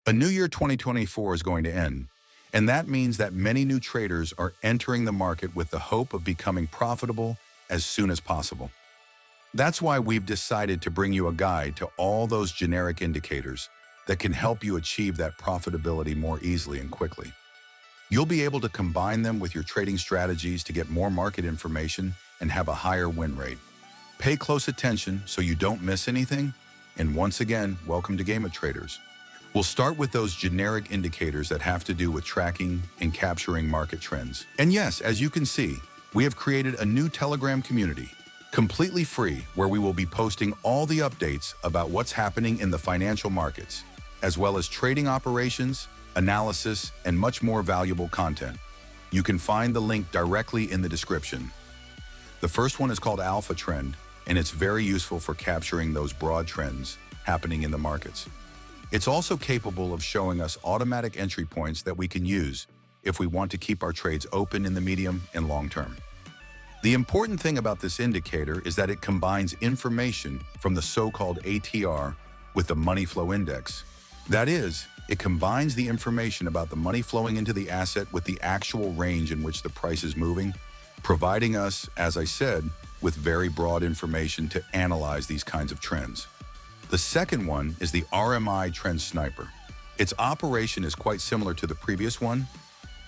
A new year 2024 is going to end, and that means that many new traders are entering the market with the hope of becoming profitable as soon as possible. That's why we've decided to bring you a guide to all those generic indicators that can help you achieve that profitability more easily and quickly. You'll be able to combine them with your trading strategies to get more market information and have a higher win rate. Pay close attention so you don't miss anything, and once again, welcome to Game of Traders. We'll start with those generic indicators that have to do with tracking and capturing market trends. And yes, as you can see, we have created a new Telegram community, completely free, where we will be posting all the updates about what's happening in the financial markets, as well as trading operations, analysis, and much more valuable content. You can find the link directly in the description. The first one is called Alpha Trend, and it's very useful for capturing those broad trends happening in the markets. It's also capable of showing us automatic entry points that we can use if we want to keep our trades open in the medium and long term. The important thing about this indicator is that it combines information from the so-called ATR with the money flow index. That is, it combines the information about the money flowing into the asset with the actual range in which the price is moving, providing us, as I said, with very broad information to analyze these kinds of trends. The second one is the RMI Trend Sniper. Its operation is quite similar to the previous one,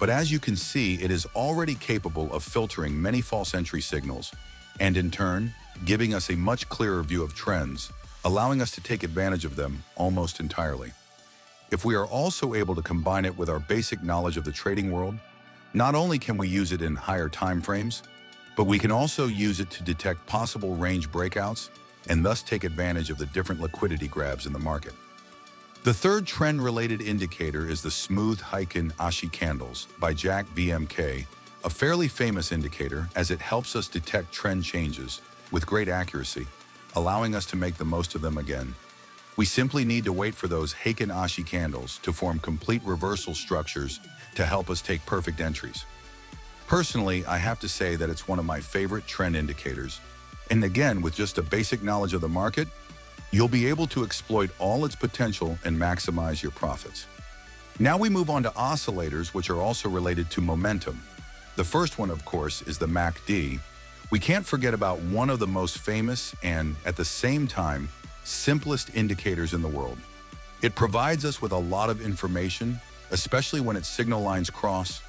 but as you can see, it is already capable of filtering many false entry signals and in turn, giving us a much clearer view of trends, allowing us to take advantage of them almost entirely. If we are also able to combine it with our basic knowledge of the trading world, not only can we use it in higher time frames, but we can also use it to detect possible range breakouts and thus take advantage of the different liquidity grabs in the market. The third trend-related indicator is the Smooth Heiken Ashi Candles by Jack VMK, a fairly famous indicator as it helps us detect trend changes with great accuracy, allowing us to make the most of them again. We simply need to wait for those Heiken Ashi candles to form complete reversal structures to help us take perfect entries. Personally, I have to say that it's one of my favorite trend indicators. And again, with just a basic knowledge of the market, you'll be able to exploit all its potential and maximize your profits. Now we move on to oscillators, which are also related to momentum. The first one, of course, is the MACD. We can't forget about one of the most famous and, at the same time, simplest indicators in the world. It provides us with a lot of information, especially when its signal lines cross,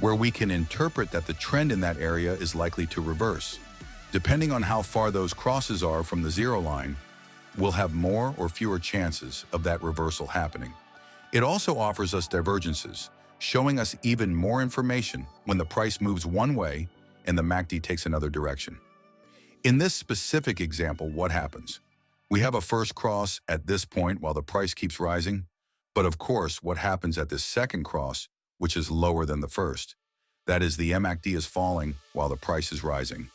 where we can interpret that the trend in that area is likely to reverse. Depending on how far those crosses are from the zero line, we'll have more or fewer chances of that reversal happening. It also offers us divergences, showing us even more information when the price moves one way and the MACD takes another direction. In this specific example, what happens? We have a first cross at this point while the price keeps rising, but of course, what happens at this second cross, which is lower than the first? That is, the MACD is falling while the price is rising.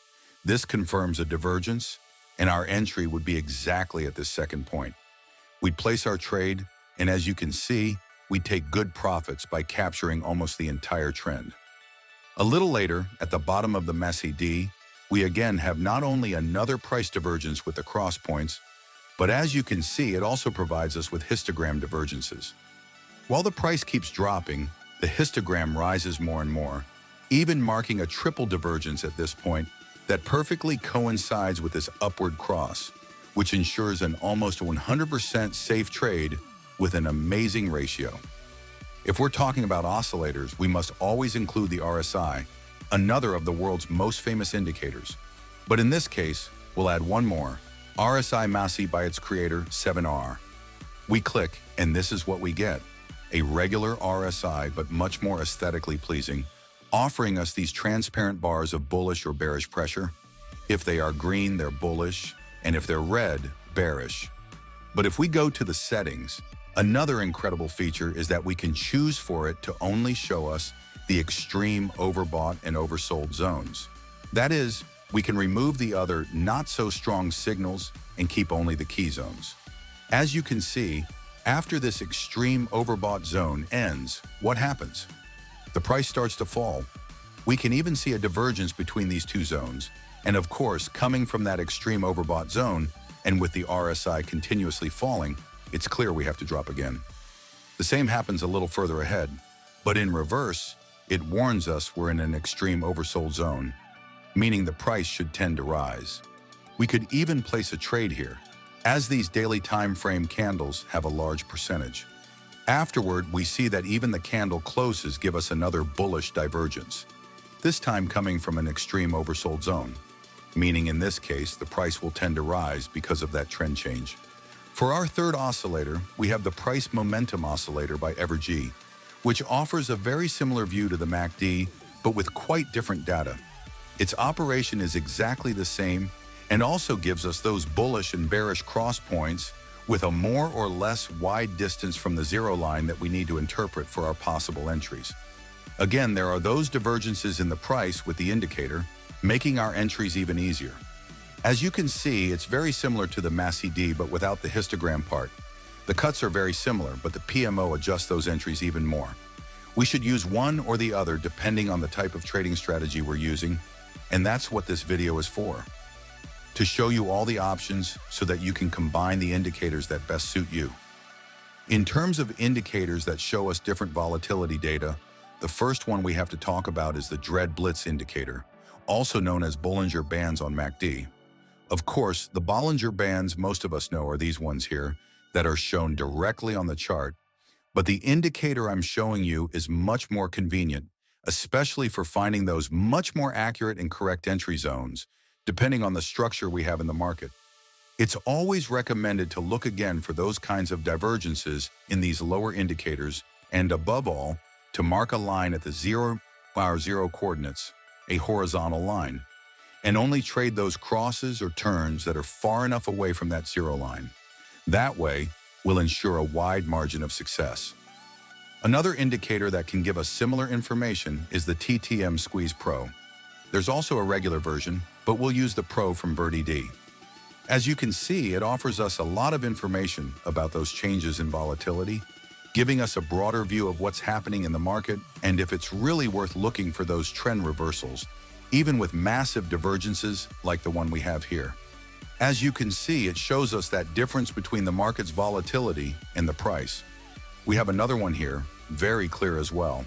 This confirms a divergence, and our entry would be exactly at this second point. We'd place our trade, and as you can see, we'd take good profits by capturing almost the entire trend. A little later, at the bottom of the MACD, we again have not only another price divergence with the cross points, but as you can see, it also provides us with histogram divergences. While the price keeps dropping, the histogram rises more and more, even marking a triple divergence at this point that perfectly coincides with this upward cross, which ensures an almost 100% safe trade with an amazing ratio. If we're talking about oscillators, we must always include the RSI, another of the world's most famous indicators. But in this case, we'll add one more, RSI Massey by its creator, 7R. We click, and this is what we get, a regular RSI, but much more aesthetically pleasing, offering us these transparent bars of bullish or bearish pressure. If they are green, they're bullish, and if they're red, bearish. But if we go to the settings, another incredible feature is that we can choose for it to only show us the extreme overbought and oversold zones. That is, we can remove the other not-so-strong signals and keep only the key zones. As you can see, after this extreme overbought zone ends, what happens? The price starts to fall. We can even see a divergence between these two zones, and of course, coming from that extreme overbought zone, and with the RSI continuously falling, it's clear we have to drop again. The same happens a little further ahead, but in reverse, it warns us we're in an extreme oversold zone, meaning the price should tend to rise. We could even place a trade here, as these daily time frame candles have a large percentage. Afterward, we see that even the candle closes give us another bullish divergence, this time coming from an extreme oversold zone, meaning in this case, the price will tend to rise because of that trend change. For our third oscillator, we have the Price Momentum Oscillator by Evergy, which offers a very similar view to the MACD, but with quite different data. Its operation is exactly the same and also gives us those bullish and bearish cross points with a more or less wide distance from the zero line that we need to interpret for our possible entries. Again, there are those divergences in the price with the indicator, making our entries even easier. As you can see, it's very similar to the MACD, but without the histogram part. The cuts are very similar, but the PMO adjusts those entries even more. We should use one or the other depending on the type of trading strategy we're using, and that's what this video is for. To show you all the options so that you can combine the indicators that best suit you. In terms of indicators that show us different volatility data, the first one we have to talk about is the Dread Blitz indicator, also known as Bollinger Bands on MACD. Of course, the Bollinger Bands most of us know are these ones here that are shown directly on the chart, but the indicator I'm showing you is much more convenient, especially for finding those much more accurate and correct entry zones, depending on the structure we have in the market. It's always recommended to look again for those kinds of divergences in these lower indicators, and above all, to mark a line at the 0 coordinates, a horizontal line, and only trade those crosses or turns that are far enough away from that zero line. That way, we'll ensure a wide margin of success. Another indicator that can give us similar information is the TTM Squeeze Pro. There's also a regular version, but we'll use the Pro from VertiD. As you can see, it offers us a lot of information about those changes in volatility, giving us a broader view of what's happening in the market and if it's really worth looking for those trend reversals, even with massive divergences like the one we have here. As you can see, it shows us that difference between the market's volatility and the price. We have another one here, very clear as well.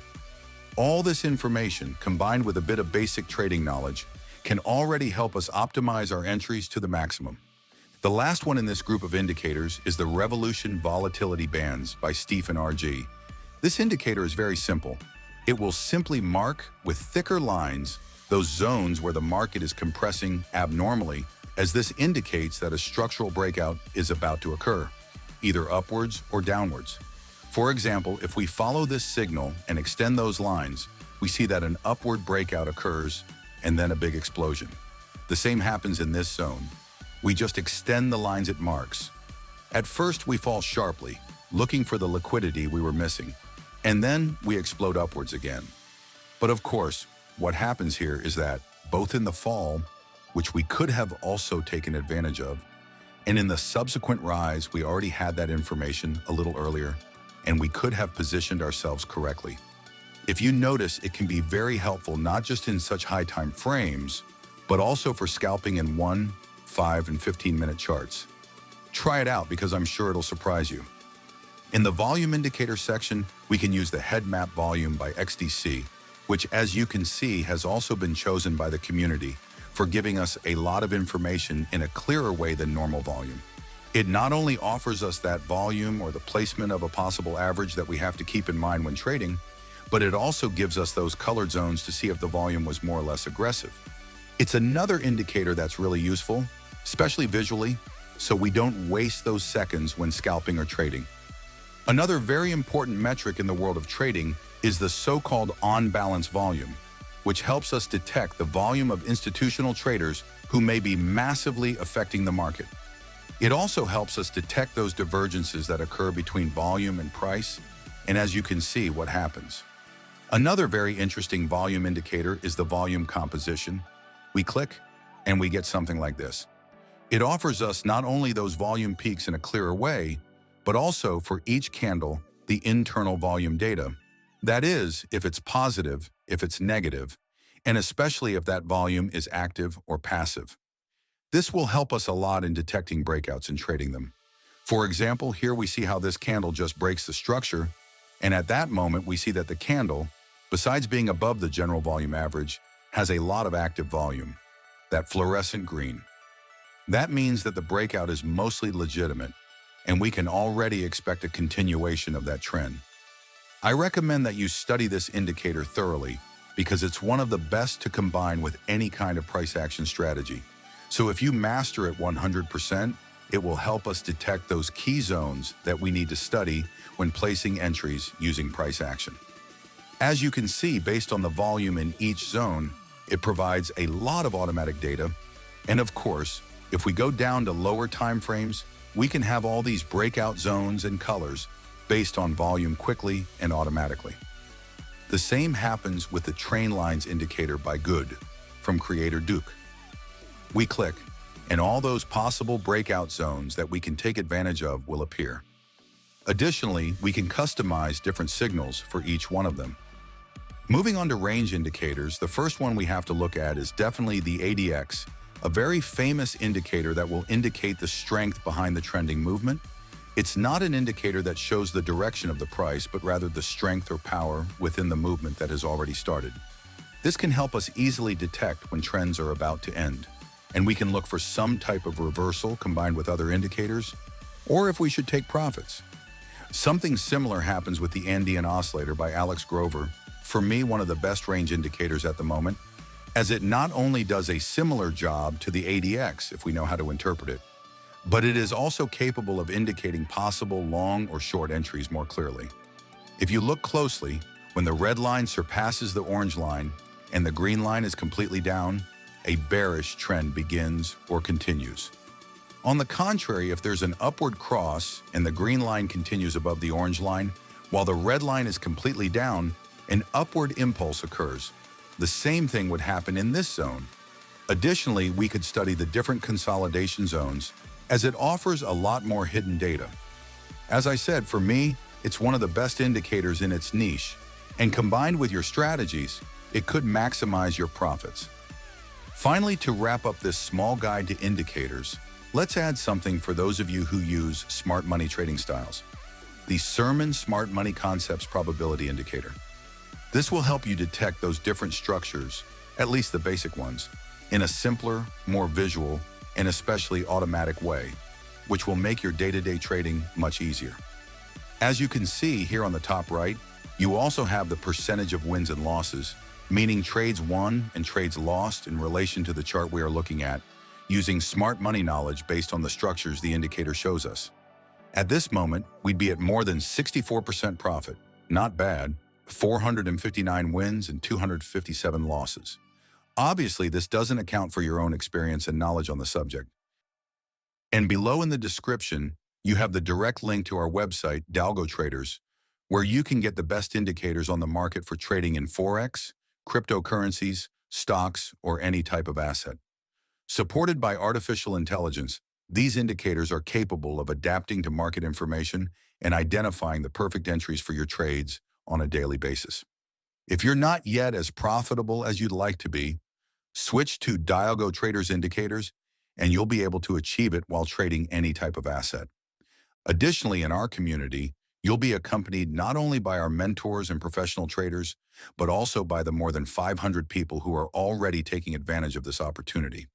All this information, combined with a bit of basic trading knowledge, can already help us optimize our entries to the maximum. The last one in this group of indicators is the Revolution Volatility Bands by Stephen RG. This indicator is very simple. It will simply mark with thicker lines those zones where the market is compressing abnormally, as this indicates that a structural breakout is about to occur, either upwards or downwards. For example, if we follow this signal and extend those lines, we see that an upward breakout occurs and then a big explosion. The same happens in this zone. We just extend the lines it marks. At first, we fall sharply, looking for the liquidity we were missing, and then we explode upwards again. But of course, what happens here is that both in the fall, which we could have also taken advantage of, and in the subsequent rise, we already had that information a little earlier, and we could have positioned ourselves correctly. If you notice, it can be very helpful not just in such high time frames, but also for scalping in 1, 5, and 15-minute charts. Try it out because I'm sure it'll surprise you. In the volume indicator section, we can use the head map volume by XDC, which, as you can see, has also been chosen by the community for giving us a lot of information in a clearer way than normal volume. It not only offers us that volume or the placement of a possible average that we have to keep in mind when trading, but it also gives us those colored zones to see if the volume was more or less aggressive. It's another indicator that's really useful, especially visually, so we don't waste those seconds when scalping or trading. Another very important metric in the world of trading is the so-called on-balance volume, which helps us detect the volume of institutional traders who may be massively affecting the market. It also helps us detect those divergences that occur between volume and price, and as you can see, what happens. Another very interesting volume indicator is the volume composition. We click, and we get something like this. It offers us not only those volume peaks in a clearer way, but also for each candle, the internal volume data. That is, if it's positive, if it's negative, and especially if that volume is active or passive. This will help us a lot in detecting breakouts and trading them. For example, here we see how this candle just breaks the structure And at that moment, we see that the candle, besides being above the general volume average, has a lot of active volume, that fluorescent green. That means that the breakout is mostly legitimate, and we can already expect a continuation of that trend. I recommend that you study this indicator thoroughly because it's one of the best to combine with any kind of price action strategy. So if you master it 100%, it will help us detect those key zones that we need to study when placing entries using price action. As you can see, based on the volume in each zone, it provides a lot of automatic data. And of course, if we go down to lower time frames, we can have all these breakout zones and colors based on volume quickly and automatically. The same happens with the train lines indicator by Good from creator Duke. We click, and all those possible breakout zones that we can take advantage of will appear. Additionally, we can customize different signals for each one of them. Moving on to range indicators, the first one we have to look at is definitely the ADX, a very famous indicator that will indicate the strength behind the trending movement. It's not an indicator that shows the direction of the price, but rather the strength or power within the movement that has already started. This can help us easily detect when trends are about to end, and we can look for some type of reversal combined with other indicators, or if we should take profits. Something similar happens with the Andean Oscillator by Alex Grover, for me one of the best range indicators at the moment, as it not only does a similar job to the ADX if we know how to interpret it, but it is also capable of indicating possible long or short entries more clearly. If you look closely, when the red line surpasses the orange line and the green line is completely down, a bearish trend begins or continues. On the contrary, if there's an upward cross and the green line continues above the orange line, while the red line is completely down, an upward impulse occurs. The same thing would happen in this zone. Additionally, we could study the different consolidation zones as it offers a lot more hidden data. As I said, for me, it's one of the best indicators in its niche, and combined with your strategies, it could maximize your profits. Finally, to wrap up this small guide to indicators, let's add something for those of you who use smart money trading styles. The Sermon Smart Money Concepts Probability Indicator. This will help you detect those different structures, at least the basic ones, in a simpler, more visual, and especially automatic way, which will make your day-to-day trading much easier. As you can see here on the top right, you also have the percentage of wins and losses, meaning trades won and trades lost in relation to the chart we are looking at, using smart money knowledge based on the structures the indicator shows us. At this moment, we'd be at more than 64% profit. Not bad. 459 wins and 257 losses. Obviously, this doesn't account for your own experience and knowledge on the subject. And below in the description, you have the direct link to our website, Dalgo Traders, where you can get the best indicators on the market for trading in Forex, cryptocurrencies, stocks, or any type of asset. Supported by artificial intelligence, these indicators are capable of adapting to market information and identifying the perfect entries for your trades on a daily basis. If you're not yet as profitable as you'd like to be, switch to Dalgo Traders indicators and you'll be able to achieve it while trading any type of asset. Additionally, in our community, you'll be accompanied not only by our mentors and professional traders, but also by the more than 500 people who are already taking advantage of this opportunity.